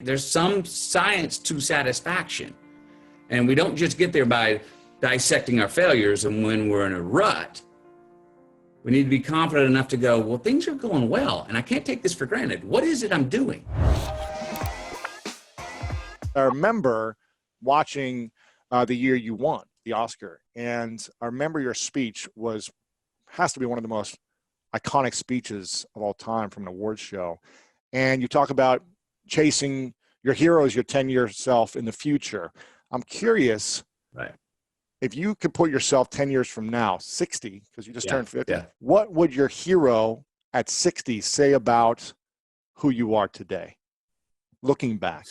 There's some science to satisfaction. And we don't just get there by dissecting our failures. And when we're in a rut, we need to be confident enough to go, well, things are going well, and I can't take this for granted. What is it I'm doing? I remember watching the year you won the Oscar, and I remember your speech has to be one of the most iconic speeches of all time from an awards show. And you talk about chasing your heroes, your 10-year self in the future. I'm curious, right, if you could put yourself 10 years from now, 60, because you just turned 50, yeah. What would your hero at 60 say about who you are today, looking back?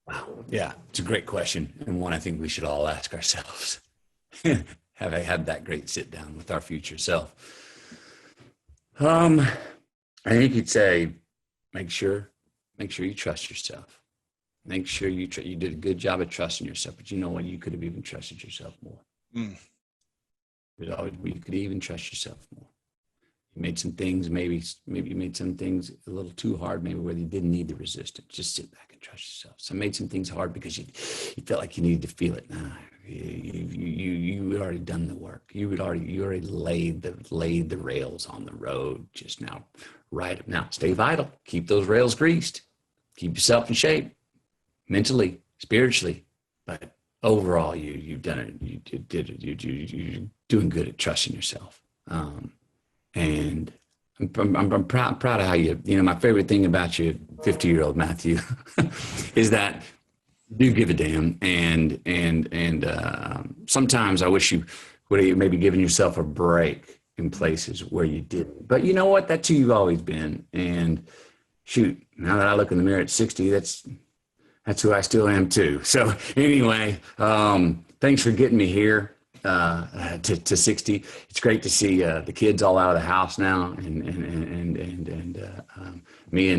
Wow. Yeah, it's a great question, and one I think we should all ask ourselves. Have I had that great sit down with our future self? I think you'd say, make sure you trust yourself. Make sure you did a good job of trusting yourself, but you know what? You could have even trusted yourself more. You could even trust yourself more. You made some things, maybe you made some things a little too hard, maybe where you didn't need the resistance. Just sit back and trust yourself. So I made some things hard because you felt like you needed to feel it. Nah, you had already done the work. You already laid the rails on the road. Just now, right now, stay vital. Keep those rails greased. Keep yourself in shape, mentally, spiritually. But overall, you've done it. You did it. You're doing good at trusting yourself. And I'm proud of how you know, my favorite thing about you, 50-year-old Matthew, is that you do give a damn. And sometimes I wish you would have maybe given yourself a break in places where you didn't. But you know what? That's who you've always been. And shoot, now that I look in the mirror at 60, that's who I still am too. So anyway, thanks for getting me here. To 60. It's great to see the kids all out of the house now, and me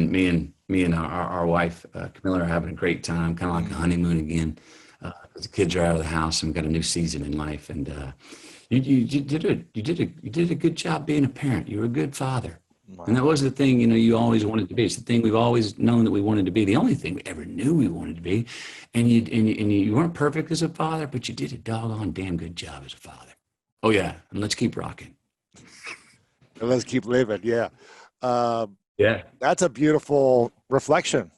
and our wife Camilla are having a great time, kind of like a honeymoon again. The kids are out of the house and we've got a new season in life. And you did a good job being a parent. You were a good father. Wow. And that was the thing, you know, you always wanted to be. It's the thing we've always known that we wanted to be. The only thing we ever knew we wanted to be. And you weren't perfect as a father, but you did a doggone damn good job as a father. Oh yeah, and let's keep rocking. Let's keep living. Yeah. Yeah. That's a beautiful reflection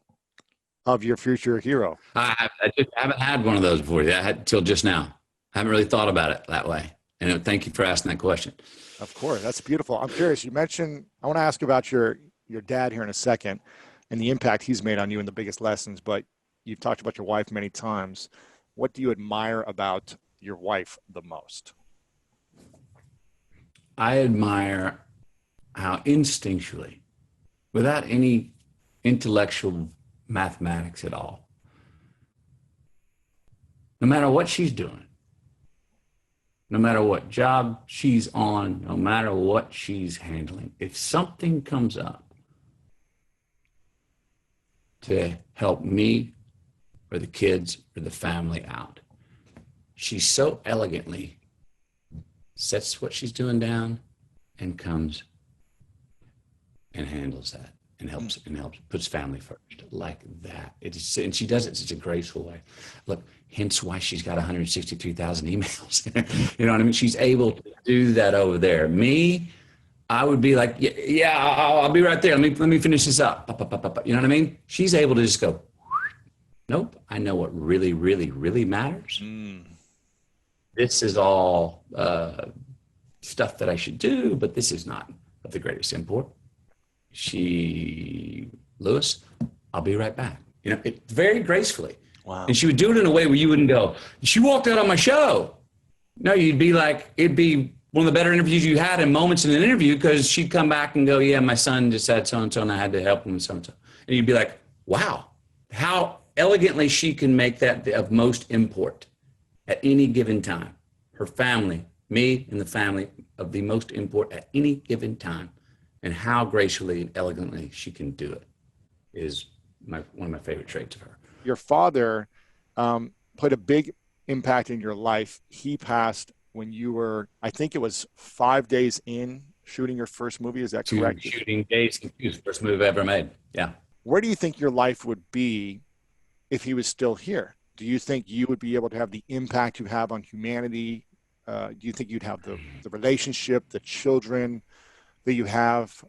of your future hero. I just haven't had one of those before. I had till just now. I haven't really thought about it that way. And thank you for asking that question. Of course. That's beautiful. I'm curious. You mentioned, I want to ask about your dad here in a second and the impact he's made on you and the biggest lessons, but you've talked about your wife many times. What do you admire about your wife the most? I admire how instinctually, without any intellectual mathematics at all, no matter what she's doing, no matter what job she's on, no matter what she's handling, if something comes up to help me or the kids or the family out, she so elegantly sets what she's doing down and comes and handles that and helps puts family first like that. And she does it in such a graceful way. Look, hence why she's got 163,000 emails. You know what I mean? She's able to do that over there. Me, I would be like, yeah, I'll be right there. Let me finish this up. You know what I mean? She's able to just go, nope, I know what really, really, really matters. This is all stuff that I should do, but this is not of the greatest import. Lewis, I'll be right back. You know, it very gracefully. Wow. And she would do it in a way where you wouldn't go, she walked out on my show. No, you'd be like, it'd be one of the better interviews you had in moments in an interview, because she'd come back and go, yeah, my son just had so-and-so and I had to help him with so-and-so. And you'd be like, wow, how elegantly she can make that of most import at any given time. Her family, me and the family of the most import at any given time. And how gracefully and elegantly she can do it is one of my favorite traits of her. Your father put a big impact in your life. He passed when you were, I think it was 5 days in shooting your first movie. Is that correct? Shooting Dazed and Confused, first movie I ever made. Yeah. where do you think your life would be if he was still here? Do you think you would be able to have the impact you have on humanity? Do you think you'd have the relationship, the children that you have,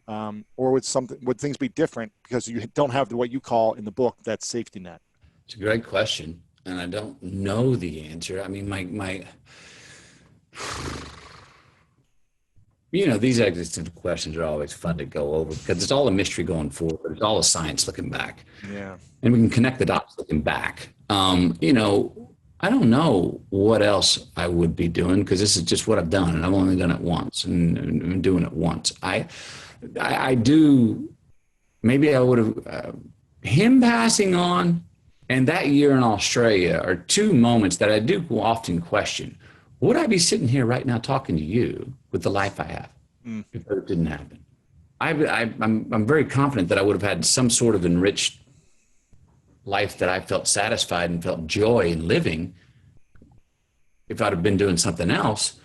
or would things be different because you don't have what you call in the book that safety net? It's a great question, and I don't know the answer. I mean, my these existential questions are always fun to go over because it's all a mystery going forward, but it's all a science looking back. Yeah. And we can connect the dots looking back. I don't know what else I would be doing because this is just what I've done, and I've only done it once, and I'm doing it once. I do. Maybe I would have him passing on, and that year in Australia are two moments that I do often question. Would I be sitting here right now talking to you with the life I have if it didn't happen? I'm very confident that I would have had some sort of enriched life that I felt satisfied and felt joy in living if I'd have been doing something else.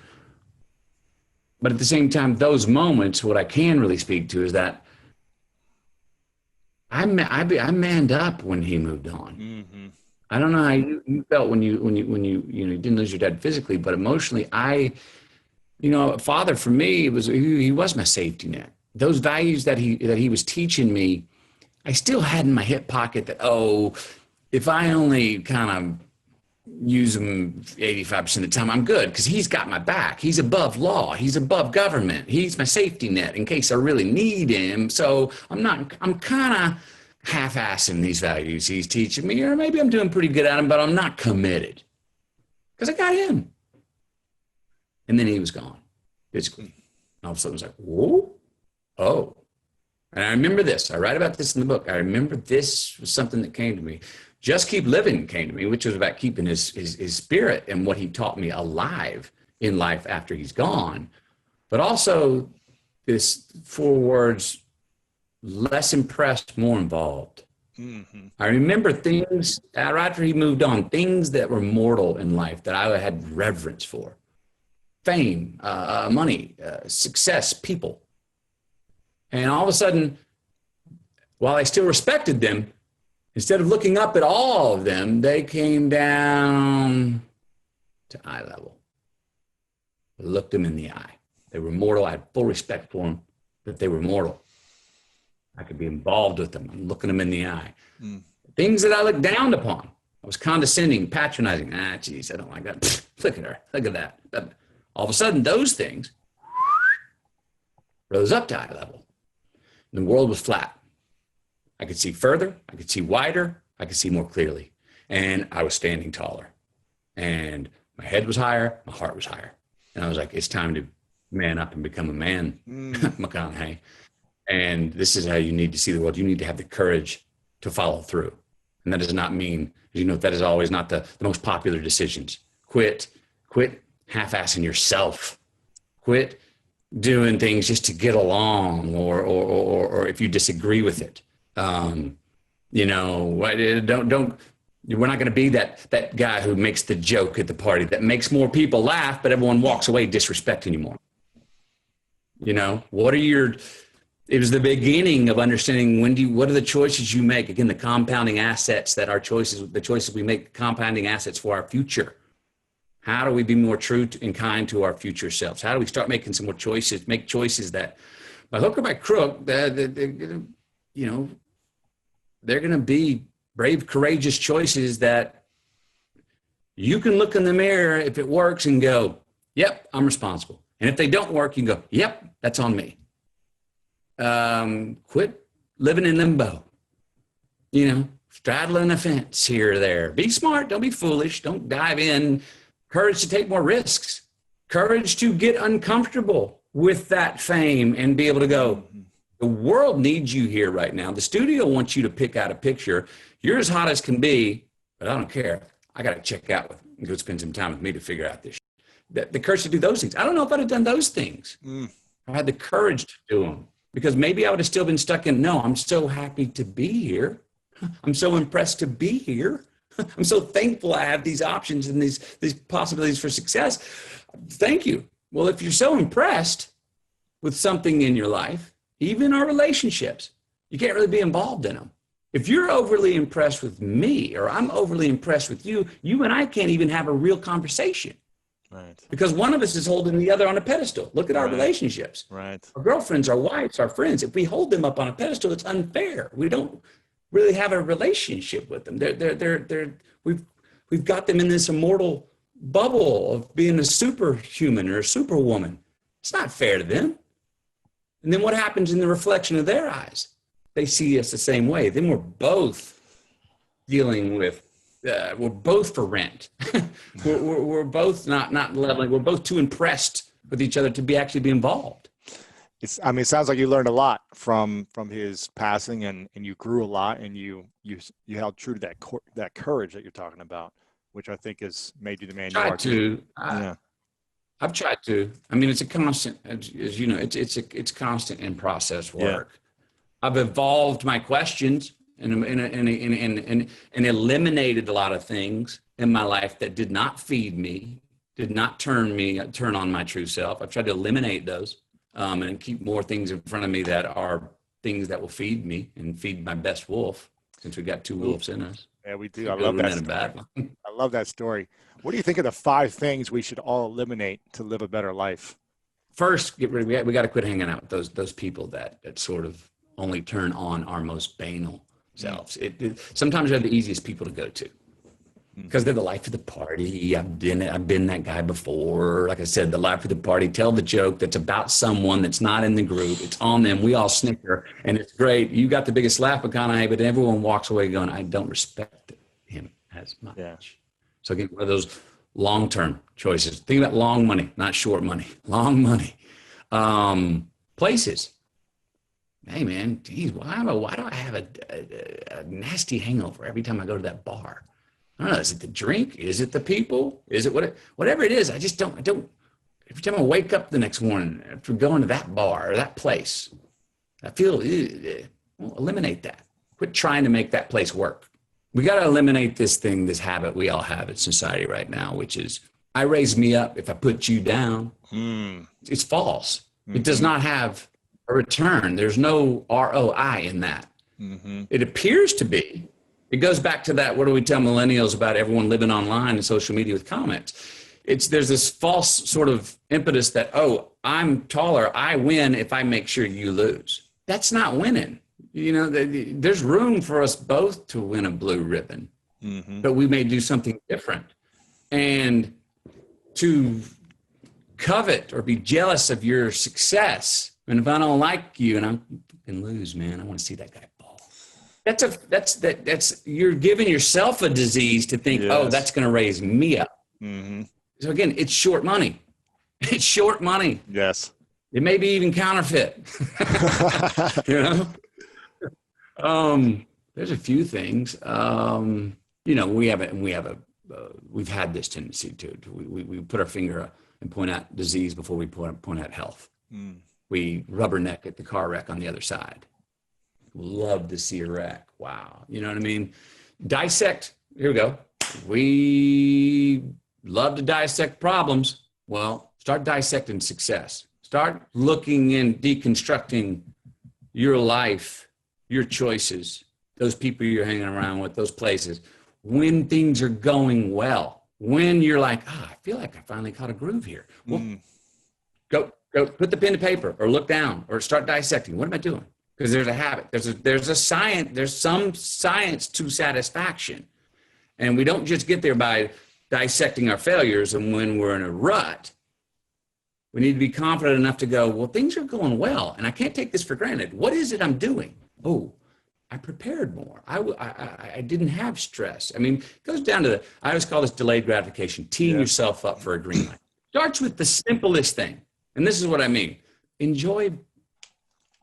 But at the same time, those moments, what I can really speak to is that I manned up when he moved on. Mm-hmm. I don't know how you felt when you didn't lose your dad physically, but emotionally, father for me, he was my safety net. Those values that he was teaching me, I still had in my hip pocket that, if I only kind of use them 85% of the time, I'm good because he's got my back. He's above law. He's above government. He's my safety net in case I really need him. So I'm kind of half-assing these values he's teaching me, or maybe I'm doing pretty good at them, but I'm not committed because I got him. And then he was gone physically. And all of a sudden I was like, whoa, oh. And I remember this. I write about this in the book. I remember this was something that came to me. Just Keep Living came to me, which was about keeping his spirit and what he taught me alive in life after he's gone. But also this 4 words, less impressed, more involved. Mm-hmm. I remember things right after he moved on, things that were mortal in life that I had reverence for. Fame, money, success, people. And all of a sudden, while I still respected them, instead of looking up at all of them, they came down to eye level. I looked them in the eye. They were mortal. I had full respect for them, but they were mortal. I could be involved with them. I'm looking them in the eye. Mm. Things that I looked down upon. I was condescending, patronizing. Geez, I don't like that. Pfft, look at her. Look at that. But all of a sudden, those things rose up to eye level. And the world was flat. I could see further. I could see wider. I could see more clearly. And I was standing taller. And my head was higher. My heart was higher. And I was like, it's time to man up and become a man, McConaughey. And this is how you need to see the world. You need to have the courage to follow through. And that does not mean, that is always not the most popular decisions. Quit half-assing yourself. Quit doing things just to get along or if you disagree with it. We're not going to be that guy who makes the joke at the party that makes more people laugh, but everyone walks away disrespecting you more. It was the beginning of understanding what are the choices you make? Again, the compounding assets the choices we make, compounding assets for our future. How do we be more true and kind to our future selves? How do we start making some more choices, make choices that by hook or by crook, they're going to be brave, courageous choices that you can look in the mirror if it works and go, yep, I'm responsible. And if they don't work, you can go, yep, that's on me. Quit living in limbo, straddling a fence here or there. Be smart. Don't be foolish. Don't dive in. Courage to take more risks. Courage to get uncomfortable with that fame and be able to go, the world needs you here right now. The studio wants you to pick out a picture. You're as hot as can be, but I don't care. I got to check out and go spend some time with me to figure out this. The courage to do those things. I don't know if I'd have done those things. I had the courage to do them. Because maybe I would have still been stuck in, no, I'm so happy to be here. I'm so impressed to be here. I'm so thankful I have these options and these possibilities for success. Thank you. Well, if you're so impressed with something in your life, even our relationships, you can't really be involved in them. If you're overly impressed with me or I'm overly impressed with you, you and I can't even have a real conversation. Right. Because one of us is holding the other on a pedestal. Look at our relationships. Right. Our girlfriends, our wives, our friends. If we hold them up on a pedestal, it's unfair. We don't really have a relationship with them. We've got them in this immortal bubble of being a superhuman or a superwoman. It's not fair to them. And then what happens in the reflection of their eyes? They see us the same way. Then we're both dealing with, we're both for rent. we're both not leveling. We're both too impressed with each other to actually be involved. It sounds like you learned a lot from his passing, and you grew a lot, and you held true to that courage that you're talking about, which I think has made you the man you are. I've tried to. I mean, it's a constant, as you know, it's constant in process work. Yeah. I've evolved my questions and eliminated a lot of things in my life that did not feed me, did not turn on my true self. I've tried to eliminate those and keep more things in front of me that are things that will feed me and feed my best wolf, since we got two wolves in us. Yeah, we do. I love that story. I love that story. What do you think of the 5 things we should all eliminate to live a better life? First, get rid of, we got to quit hanging out with those people that sort of only turn on our most banal selves. Sometimes they're the easiest people to go to because they're the life of the party. I've been that guy before. Like I said, the life of the party. Tell the joke that's about someone that's not in the group. It's on them. We all snicker, and it's great. You got the biggest laugh, McConaughey, but everyone walks away going, I don't respect him as much. Yeah. So again, one of those long-term choices. Think about long money, not short money. Long money. Places. Hey man, geez, why do I have a nasty hangover every time I go to that bar? I don't know. Is it the drink? Is it the people? Is it whatever it is? I don't. Every time I wake up the next morning after going to that bar or that place, I feel, well, eliminate that. Quit trying to make that place work. We got to eliminate this habit we all have in society right now, which is I raise me up if I put you down. It's false. It does not have a return. There's no ROI in that. It appears to be. It goes back to that, what do we tell millennials about everyone living online and social media with comments? There's this false sort of impetus that, oh, I'm taller, I win if I make sure you lose. That's not winning. You know, there's room for us both to win a blue ribbon, but we may do something different. And to covet or be jealous of your success, and if I don't like you and I can lose, man, I want to see that guy ball. That's you're giving yourself a disease to think, oh, that's going to raise me up. So again, it's short money. It's short money. Yes. It may be even counterfeit. You know? There's a few things. You know, we've had this tendency to we put our finger and point out disease before we point out health. We rubberneck at the car wreck on the other side. Love to see a wreck. Wow. You know what I mean? Dissect. Here we go. We love to dissect problems. Well, start dissecting success. Start looking and deconstructing your life, your choices, those people you're hanging around with, those places. When things are going well, when you're like, I feel like I finally caught a groove here. Well, go put the pen to paper or look down or start dissecting. What am I doing? Because there's a habit. There's a science. There's some science to satisfaction. And we don't just get there by dissecting our failures. And when we're in a rut, we need to be confident enough to go, well, things are going well. And I can't take this for granted. What is it I'm doing? Oh, I prepared more. I didn't have stress. I mean, it goes down to I always call this delayed gratification, teeing yourself up for a green light. Starts with the simplest thing. And this is what I mean. Enjoy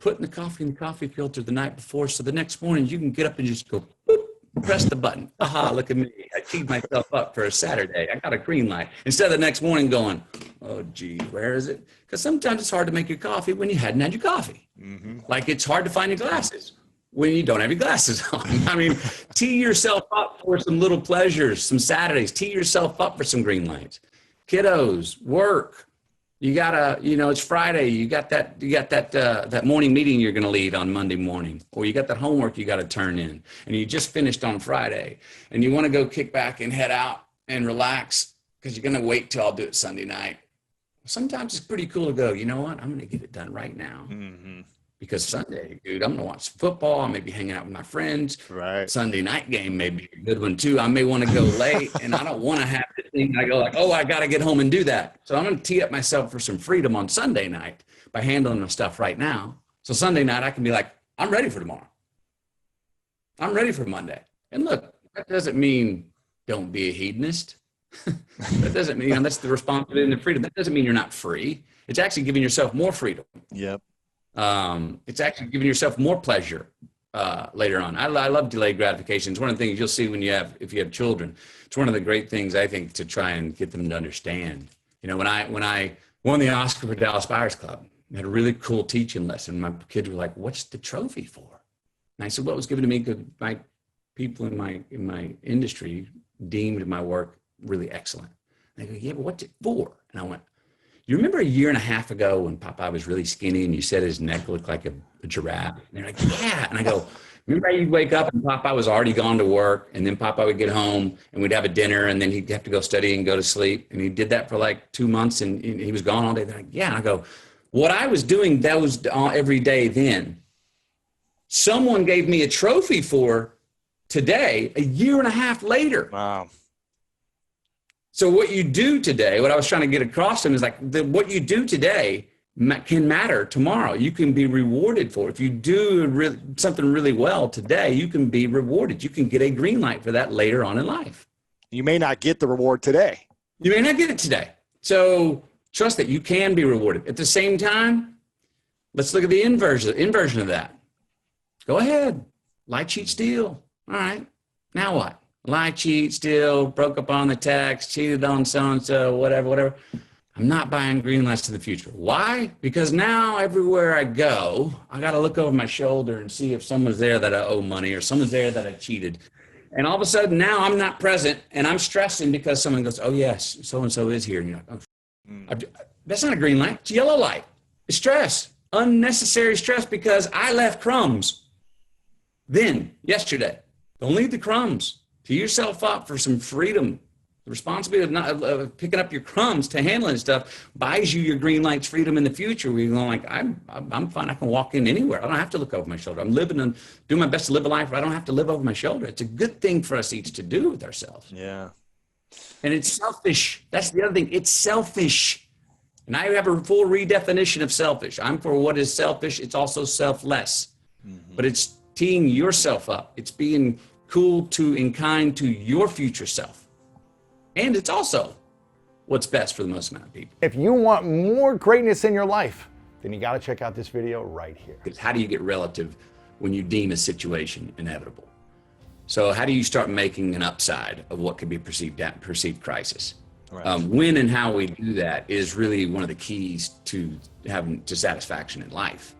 putting the coffee in the coffee filter the night before, so the next morning you can get up and just go, boop, press the button. Aha, look at me. I teed myself up for a Saturday. I got a green light. Instead of the next morning going, oh, gee, where is it? Because sometimes it's hard to make your coffee when you hadn't had your coffee. Like it's hard to find your glasses when you don't have your glasses on. I mean, tee yourself up for some little pleasures, some Saturdays. Tee yourself up for some green lights. Kiddos, work, You gotta, it's Friday. You got that morning meeting you're gonna lead on Monday morning, or you got that homework you got to turn in, and you just finished on Friday, and you want to go kick back and head out and relax because you're gonna wait till I'll do it Sunday night. Sometimes it's pretty cool to go, you know what? I'm gonna get it done right now. Mm-hmm. Because Sunday, dude, I'm gonna watch football. I may be hanging out with my friends. Right. Sunday night game may be a good one too. I may want to go late, and I don't want to have to think. I go like, oh, I got to get home and do that. So I'm gonna tee up myself for some freedom on Sunday night by handling the stuff right now. So Sunday night, I can be like, I'm ready for tomorrow. I'm ready for Monday. And look, that doesn't mean don't be a hedonist. That doesn't mean, that's the responsibility and the freedom. That doesn't mean you're not free. It's actually giving yourself more freedom. Yep. It's actually giving yourself more pleasure later on. I love delayed gratification. It's one of the things you'll see if you have children. It's one of the great things, I think, to try and get them to understand. When I won the Oscar for Dallas Buyers Club, I had a really cool teaching lesson. My kids were like, "What's the trophy for?" And I said, "Well, it was given to me because my people in my industry deemed my work really excellent." And they go, "Yeah, but what's it for?" And I went, "You remember a year and a half ago when Popeye was really skinny and you said his neck looked like a giraffe?" And they're like, "Yeah." And I go, "Remember how you'd wake up and Popeye was already gone to work, and then Popeye would get home and we'd have a dinner, and then he'd have to go study and go to sleep, and he did that for like 2 months and he was gone all day?" They're like, "Yeah." And I go, "What I was doing that was every day then, someone gave me a trophy for today, a year and a half later." Wow. So what you do today, what I was trying to get across to them is like what you do today can matter tomorrow. You can be rewarded for it. If you do something really well today, you can be rewarded. You can get a green light for that later on in life. You may not get the reward today. You may not get it today. So trust that you can be rewarded. At the same time, let's look at the inversion of that. Go ahead. Lie, cheat, steal. All right. Now what? Lie, cheat, steal, broke up on the tax, cheated on so-and-so, whatever. I'm not buying green lights to the future. Why? Because now everywhere I go, I got to look over my shoulder and see if someone's there that I owe money or someone's there that I cheated. And all of a sudden now I'm not present and I'm stressing because someone goes, "Oh yes, so-and-so is here." And you're like, "Oh, that's not a green light. It's a yellow light." It's stress, unnecessary stress because I left crumbs yesterday. Don't leave the crumbs. Tee yourself up for some freedom. The responsibility of picking up your crumbs to handling stuff buys you your green lights freedom in the future. Where you're going like, I'm fine. I can walk in anywhere. I don't have to look over my shoulder. I'm living and doing my best to live a life where I don't have to live over my shoulder. It's a good thing for us each to do with ourselves. Yeah. And it's selfish. That's the other thing. It's selfish. And I have a full redefinition of selfish. I'm for what is selfish. It's also selfless. Mm-hmm. But it's teeing yourself up. It's being cool and kind to your future self. And it's also what's best for the most amount of people. If you want more greatness in your life, then you got to check out this video right here. Because how do you get relative when you deem a situation inevitable? So how do you start making an upside of what could be perceived crisis? Right. When and how we do that is really one of the keys to satisfaction in life.